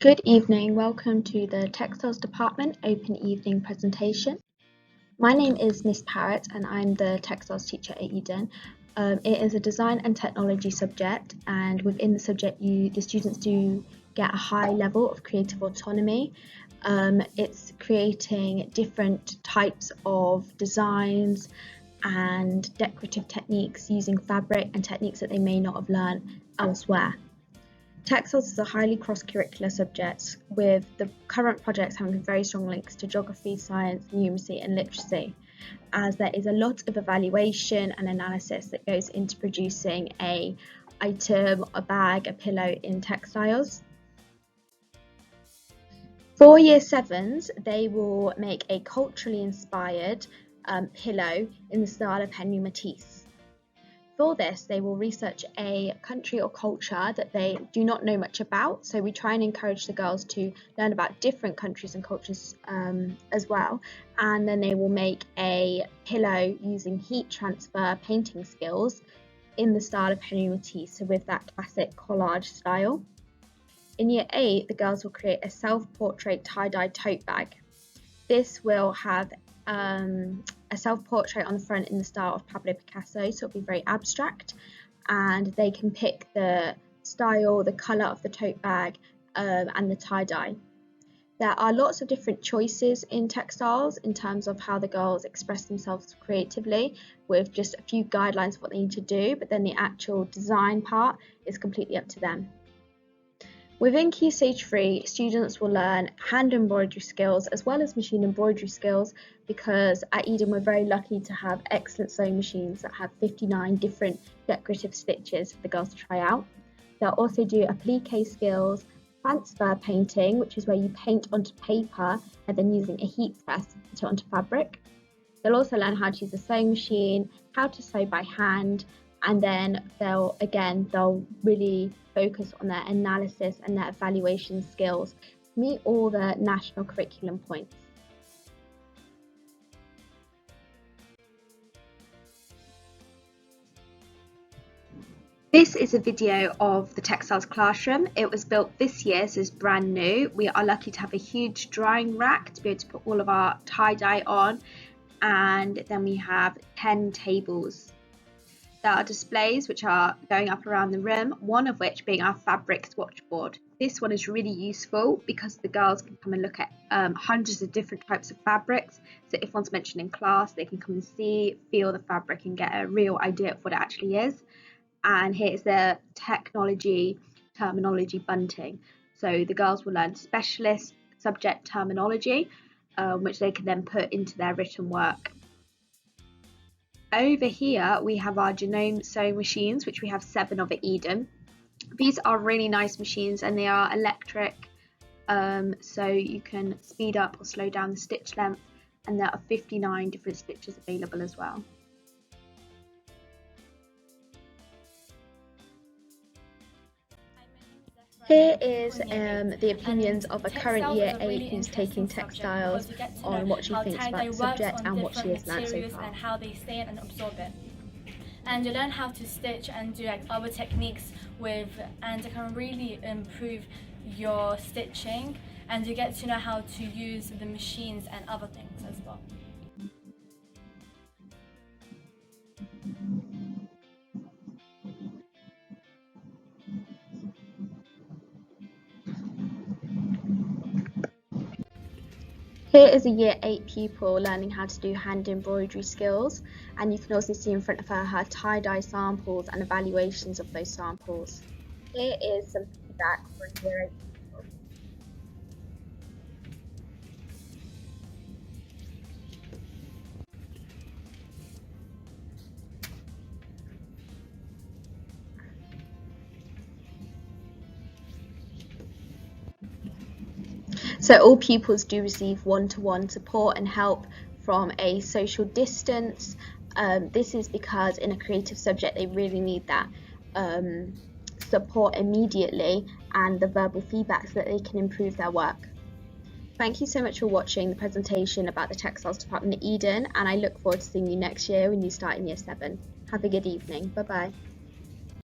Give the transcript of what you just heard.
Good evening, welcome to the Textiles Department Open Evening presentation. My name is Miss Parrott and I'm the Textiles teacher at Eden. It is a design and technology subject, and within the subject the students do get a high level of creative autonomy. It's creating different types of designs and decorative techniques using fabric and techniques that they may not have learned elsewhere. Textiles is a highly cross-curricular subject, with the current projects having very strong links to geography, science, numeracy and literacy, as there is a lot of evaluation and analysis that goes into producing an item, a bag, a pillow in textiles. For Year 7s, they will make a culturally inspired pillow in the style of Henry Matisse. For this, they will research a country or culture that they do not know much about, so we try and encourage the girls to learn about different countries and cultures as well, and then they will make a pillow using heat transfer painting skills in the style of Henry Matisse, so with that classic collage style. In Year 8, the girls will create a self-portrait tie-dye tote bag. This will have a self-portrait on the front in the style of Pablo Picasso, so it'll be very abstract, and they can pick the style, the colour of the tote bag and the tie-dye. There are lots of different choices in textiles in terms of how the girls express themselves creatively, with just a few guidelines for what they need to do, but then the actual design part is completely up to them. Within Key Stage 3, students will learn hand embroidery skills as well as machine embroidery skills, because at Eden we're very lucky to have excellent sewing machines that have 59 different decorative stitches for the girls to try out. They'll also do applique skills, transfer painting, which is where you paint onto paper and then using a heat press to put it onto fabric. They'll also learn how to use a sewing machine, how to sew by hand, and then they'll really focus on their analysis and their evaluation skills to meet all the national curriculum points. This is a video of the Textiles Classroom. It was built this year, so it's brand new. We are lucky to have a huge drying rack to be able to put all of our tie-dye on, and then we have 10 tables. There are displays which are going up around the room, one of which being our fabric swatchboard. This one is really useful because the girls can come and look at hundreds of different types of fabrics. So if one's mentioned in class, they can come and see, feel the fabric and get a real idea of what it actually is. And here is the technology terminology bunting. So the girls will learn specialist subject terminology, which they can then put into their written work. Over here we have our genome sewing machines, which we have 7 of at Eden. These are really nice machines and they are electric, so you can speed up or slow down the stitch length, and there are 59 different stitches available as well. Here is the opinions of a current Year 8 who's taking textiles on what she thinks about the subject and what she has learned so far. And how they stay and absorb it. And you learn how to stitch and do other techniques and it can really improve your stitching, and you get to know how to use the machines and other things as well. Here is a Year 8 pupil learning how to do hand embroidery skills, and you can also see in front of her tie-dye samples and evaluations of those samples. Here is some feedback for a Year 8 pupil. So all pupils do receive one-to-one support and help from a social distance. This is because in a creative subject they really need that support immediately and the verbal feedback so that they can improve their work. Thank you so much for watching the presentation about the Textiles Department at Eden, and I look forward to seeing you next year when you start in Year 7. Have a good evening. Bye bye.